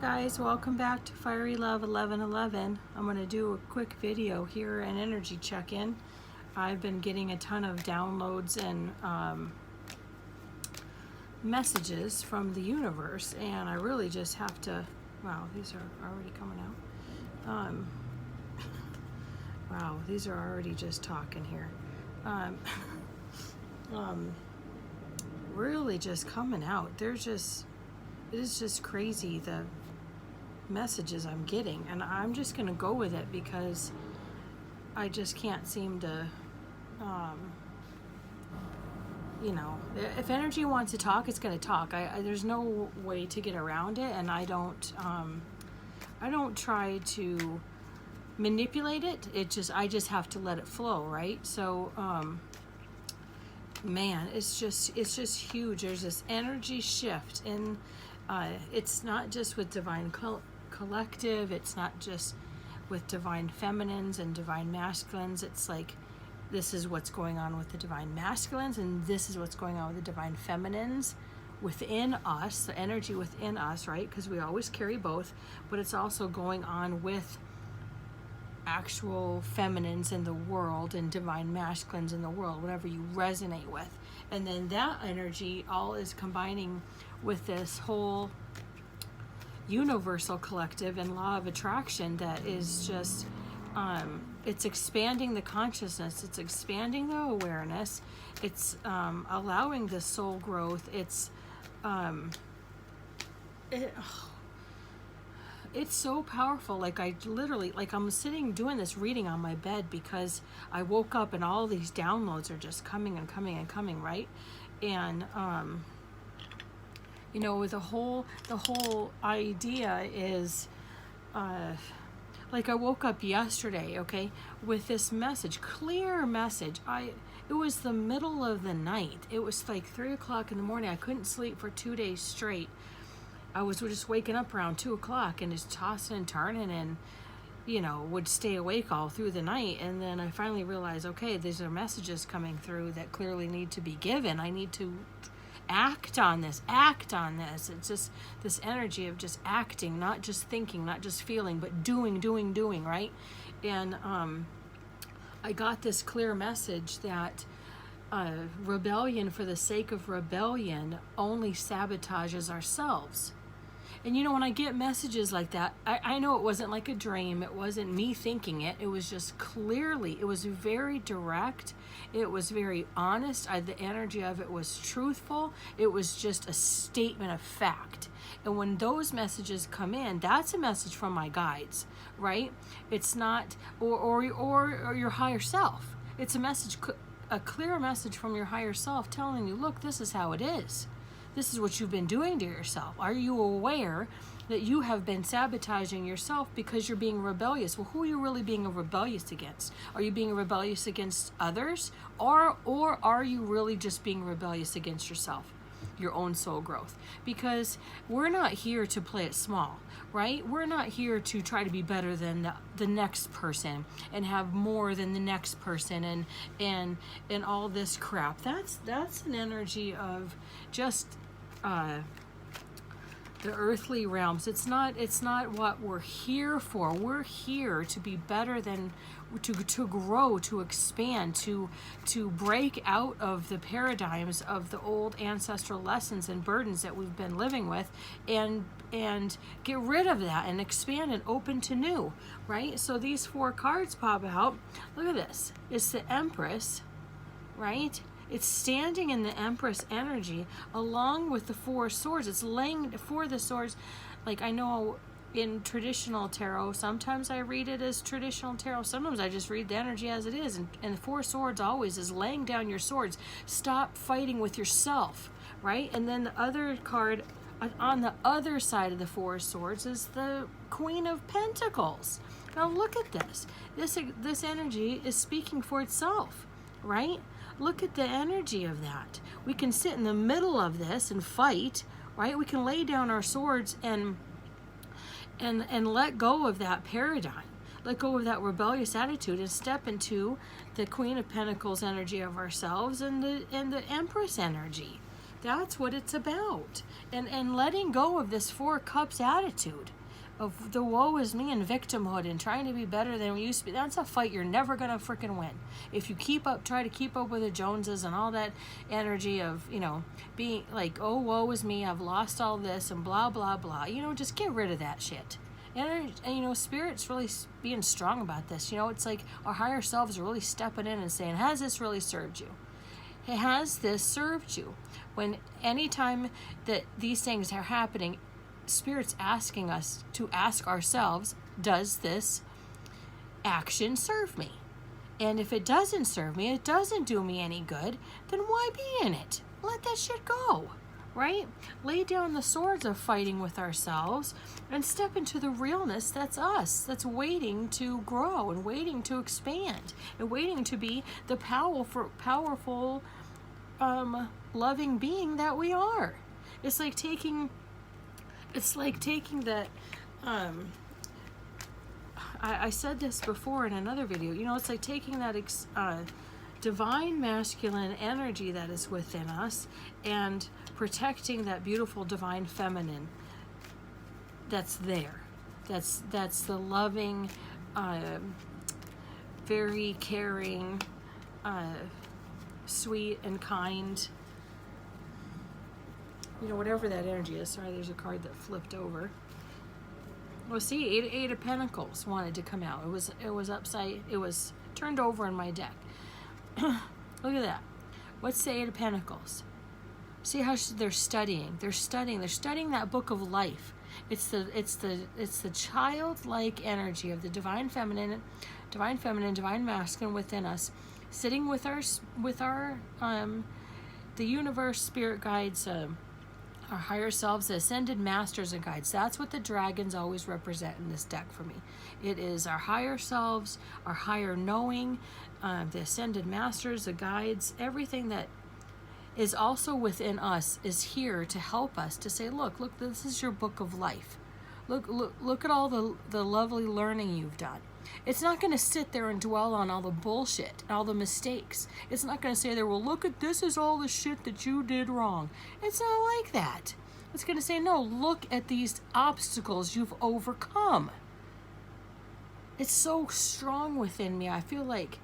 guys, welcome back to Fiery Love 1111. I'm going to do a quick video here, an energy check-in. I've been getting a ton of downloads and messages from the universe, and I really just have to, wow, these are already coming out. Wow, these are already just talking here. Really just coming out. It is just crazy the messages I'm getting, and I'm just gonna go with it because I just can't seem to you know, if energy wants to talk, it's gonna talk. There's no way to get around it, and I don't try to manipulate it. I just have to let it flow, right? So man, it's just huge. There's this energy shift, and it's not just with Divine Collective, it's not just with Divine Feminines and Divine Masculines. It's like, this is what's going on with the Divine Masculines, and this is what's going on with the Divine Feminines within us, the energy within us, right? Because we always carry both, but it's also going on with actual feminines in the world and divine masculines in the world, whatever you resonate with. And then that energy all is combining with this whole universal collective and law of attraction that is just it's expanding the consciousness, it's expanding the awareness, it's allowing the soul growth. It's so powerful. Like, I literally, like, I'm sitting doing this reading on my bed because I woke up and all these downloads are just coming and coming and coming, right? And you know, the whole idea is like, I woke up yesterday, okay, with this message, clear message. It was the middle of the night. It was like 3 o'clock in the morning. I couldn't sleep for 2 days straight. I was just waking up around 2 o'clock and just tossing and turning, and, you know, would stay awake all through the night. And then I finally realized, okay, these are messages coming through that clearly need to be given. I need to act on this. It's just this energy of just acting, not just thinking, not just feeling, but doing, right? And I got this clear message that rebellion for the sake of rebellion only sabotages ourselves. And you know, when I get messages like that, I know it wasn't like a dream. It wasn't me thinking it. It was just clearly, it was very direct. It was very honest. The energy of it was truthful. It was just a statement of fact. And when those messages come in, that's a message from my guides, right? It's not, or your higher self. It's a message, a clear message from your higher self telling you, look, this is how it is. This is what you've been doing to yourself. Are you aware that you have been sabotaging yourself because you're being rebellious? Well, who are you really being rebellious against? Are you being rebellious against others? Or are you really just being rebellious against yourself, your own soul growth? Because we're not here to play it small, right? We're not here to try to be better than the next person and have more than the next person and all this crap. That's an energy of just the earthly realms. It's not what we're here for. We're here to be better than, to grow, to expand, to break out of the paradigms of the old ancestral lessons and burdens that we've been living with, and get rid of that and expand and open to new, right? So these 4 cards pop out. Look at this. It's the Empress, right? It's standing in the Empress energy along with the 4 swords. It's laying for the swords. Like, I know in traditional tarot, sometimes I read it as traditional tarot. Sometimes I just read the energy as it is. And the 4 swords always is laying down your swords. Stop fighting with yourself, right? And then the other card on the other side of the 4 swords is the Queen of Pentacles. Now look at this. This energy is speaking for itself, right? Look at the energy of that. We can sit in the middle of this and fight, right? We can lay down our swords and let go of that paradigm. Let go of that rebellious attitude and step into the Queen of Pentacles energy of ourselves and the Empress energy. That's what it's about. And letting go of this Four Cups attitude of the woe is me and victimhood and trying to be better than we used to be. That's a fight you're never going to freaking win. If you try to keep up with the Joneses and all that energy of, being like, oh, woe is me, I've lost all this and blah, blah, blah. Just get rid of that shit. And Spirit's really being strong about this. It's like our higher selves are really stepping in and saying, has this really served you? Has this served you? When anytime that these things are happening, Spirit's asking us to ask ourselves, does this action serve me? And if it doesn't serve me, it doesn't do me any good, then why be in it? Let that shit go, right? Lay down the swords of fighting with ourselves and step into the realness that's us, that's waiting to grow and waiting to expand and waiting to be the powerful, loving being that we are. It's like taking that, I said this before in another video, it's like taking that divine masculine energy that is within us and protecting that beautiful divine feminine that's there. That's the loving, very caring, sweet and kind, whatever that energy is. Sorry, there's a card that flipped over. Well, see, Eight of Pentacles wanted to come out. It was turned over in my deck. Look at that. What's the Eight of Pentacles? See how they're studying. They're studying that book of life. It's the childlike energy of the divine feminine, divine masculine within us, sitting with our the universe, spirit guides, our higher selves, the ascended masters and guides. That's what the dragons always represent in this deck for me. It is our higher selves, our higher knowing, the ascended masters, the guides, everything that is also within us is here to help us to say, look, this is your book of life. Look at all the lovely learning you've done. It's not going to sit there and dwell on all the bullshit, all the mistakes. It's not going to say there, well, look at this is all the shit that you did wrong. It's not like that. It's going to say, no, look at these obstacles you've overcome. It's so strong within me. I feel like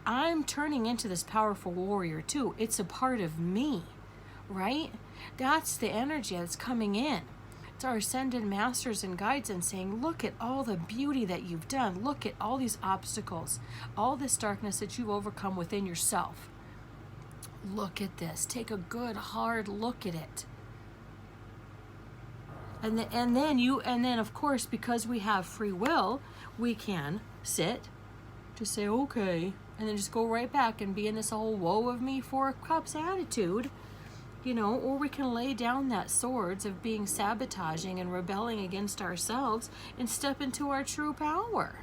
I'm turning into this powerful warrior too. It's a part of me, right? That's the energy that's coming in. It's our ascended masters and guides and saying, look at all the beauty that you've done. Look at all these obstacles, all this darkness that you've overcome within yourself. Look at this. Take a good, hard look at it. And then of course, because we have free will, we can sit, just say, okay, and then just go right back and be in this whole woe of me, Four Cups attitude. Or we can lay down that swords of being sabotaging and rebelling against ourselves and step into our true power.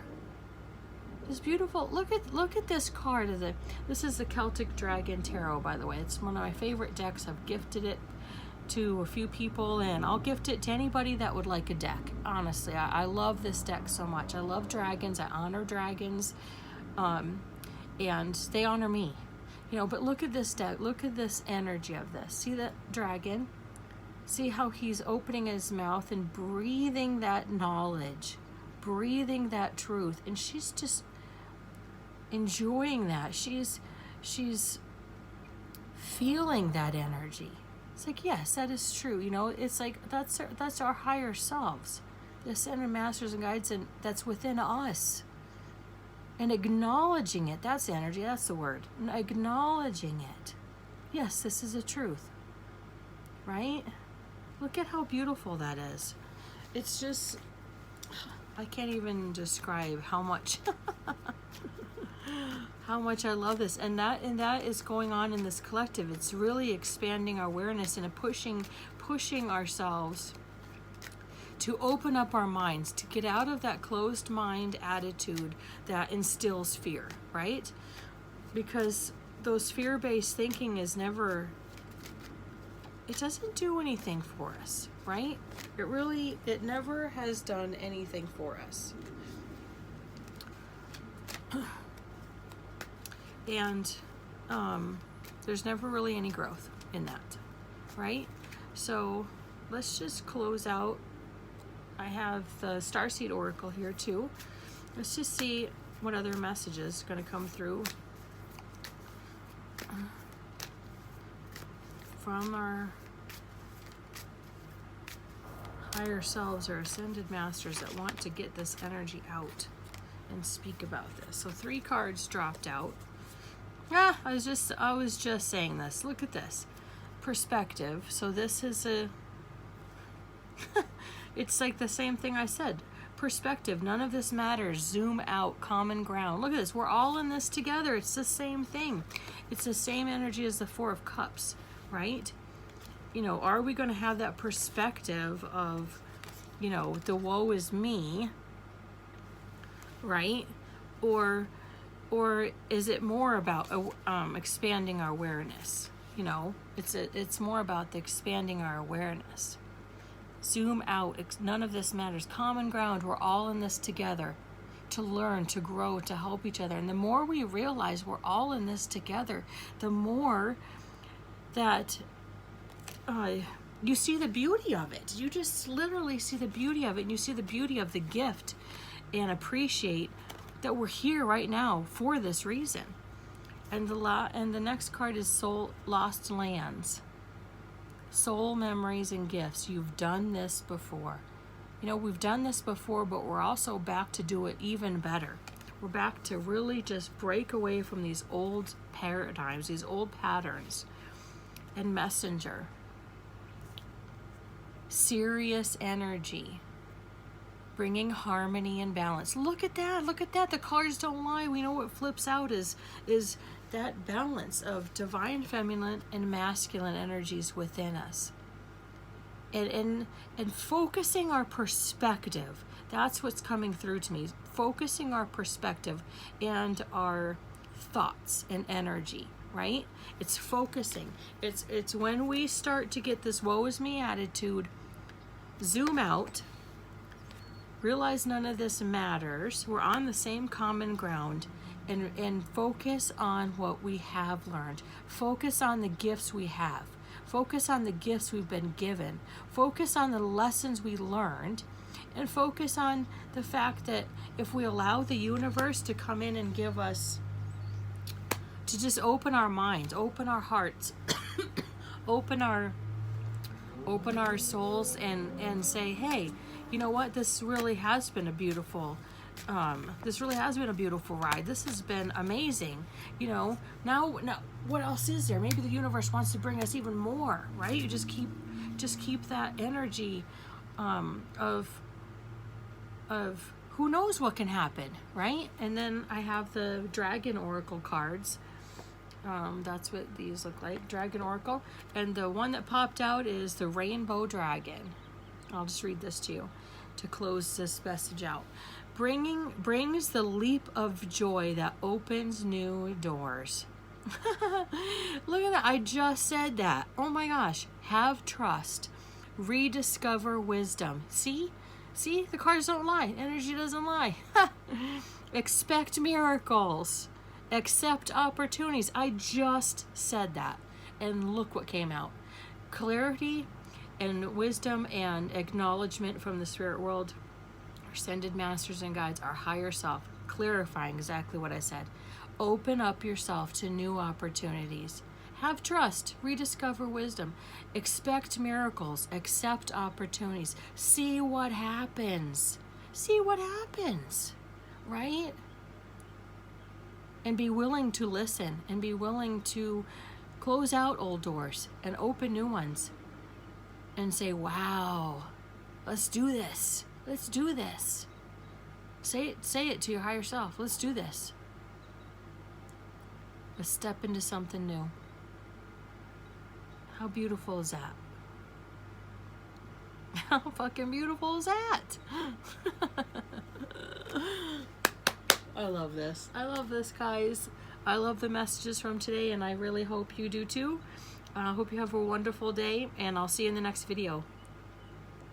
It's beautiful. Look at this card. This is the Celtic Dragon Tarot, by the way. It's one of my favorite decks. I've gifted it to a few people, and I'll gift it to anybody that would like a deck. Honestly, I love this deck so much. I love dragons. I honor dragons, and they honor me. But look at this deck. Look at this energy of this. See that dragon? See how he's opening his mouth and breathing that knowledge, breathing that truth. And she's just enjoying that. She's feeling that energy. It's like, yes, that is true. It's like that's our higher selves, the ascended masters and guides, and that's within us. And acknowledging it, that's energy, that's the word. And acknowledging it. Yes, this is a truth. Right? Look at how beautiful that is. It's just, I can't even describe how much I love this. And that is going on in this collective. It's really expanding our awareness and pushing ourselves to open up our minds, to get out of that closed mind attitude that instills fear, right? Because those fear-based thinking is never, it doesn't do anything for us, right? It never has done anything for us. And There's never really any growth in that, right? So let's just close out. I have the Starseed Oracle here too. Let's just see what other message is going to come through from our higher selves or ascended masters that want to get this energy out and speak about this. So 3 cards dropped out. I was just saying this. Look at this. Perspective. So this is a it's like the same thing I said. Perspective. None of this matters. Zoom out. Common ground. Look at this. We're all in this together. It's the same thing. It's the same energy as the 4 of Cups, right? You know, are we going to have that perspective of, you know, the woe is me, right? Or is it more about expanding our awareness? You know, it's more about the expanding our awareness. Zoom out. None of this matters. Common ground. We're all in this together to learn, to grow, to help each other. And the more we realize we're all in this together, the more that you see the beauty of it. You just literally see the beauty of it, and you see the beauty of the gift and appreciate that we're here right now for this reason. And the next card is Soul Lost Lands. Soul memories and gifts. You've done this before. You know, we've done this before, but we're also back to do it even better. We're back to really just break away from these old paradigms, these old patterns. And Messenger. Serious energy. Bringing harmony and balance. Look at that. Look at that. The cards don't lie. We know what flips out is that balance of divine feminine and masculine energies within us. And focusing our perspective. That's what's coming through to me. Focusing our perspective and our thoughts and energy, right? It's focusing. It's when we start to get this woe is me attitude, zoom out, realize none of this matters. We're on the same common ground, and focus on what we have learned. Focus on the gifts we have. Focus on the gifts we've been given. Focus on the lessons we learned, and focus on the fact that if we allow the universe to come in and give us, to just open our minds, open our hearts, open our souls, and say, hey, you know what, this really has been a beautiful ride. This has been amazing. You know, now what else is there? Maybe the universe wants to bring us even more, right? You just keep that energy of who knows what can happen, right? And then I have the Dragon Oracle cards. That's what these look like, Dragon Oracle. And the one that popped out is the Rainbow Dragon. I'll just read this to you to close this message out. Brings the leap of joy that opens new doors. Look at that. I just said that. Oh my gosh. Have trust. Rediscover wisdom. See? The cards don't lie. Energy doesn't lie. Expect miracles. Accept opportunities. I just said that. And look what came out. Clarity and wisdom and acknowledgement from the spirit world, our ascended masters and guides, our higher self, clarifying exactly what I said. Open up yourself to new opportunities. Have trust. Rediscover wisdom. Expect miracles. Accept opportunities. See what happens. See what happens. Right? And be willing to listen, and be willing to close out old doors and open new ones. And say, wow, let's do this. Let's do this. Say it to your higher self. Let's do this. Let's step into something new. How beautiful is that? How fucking beautiful is that? I love this. I love this, guys. I love the messages from today, and I really hope you do too. I hope you have a wonderful day, and I'll see you in the next video.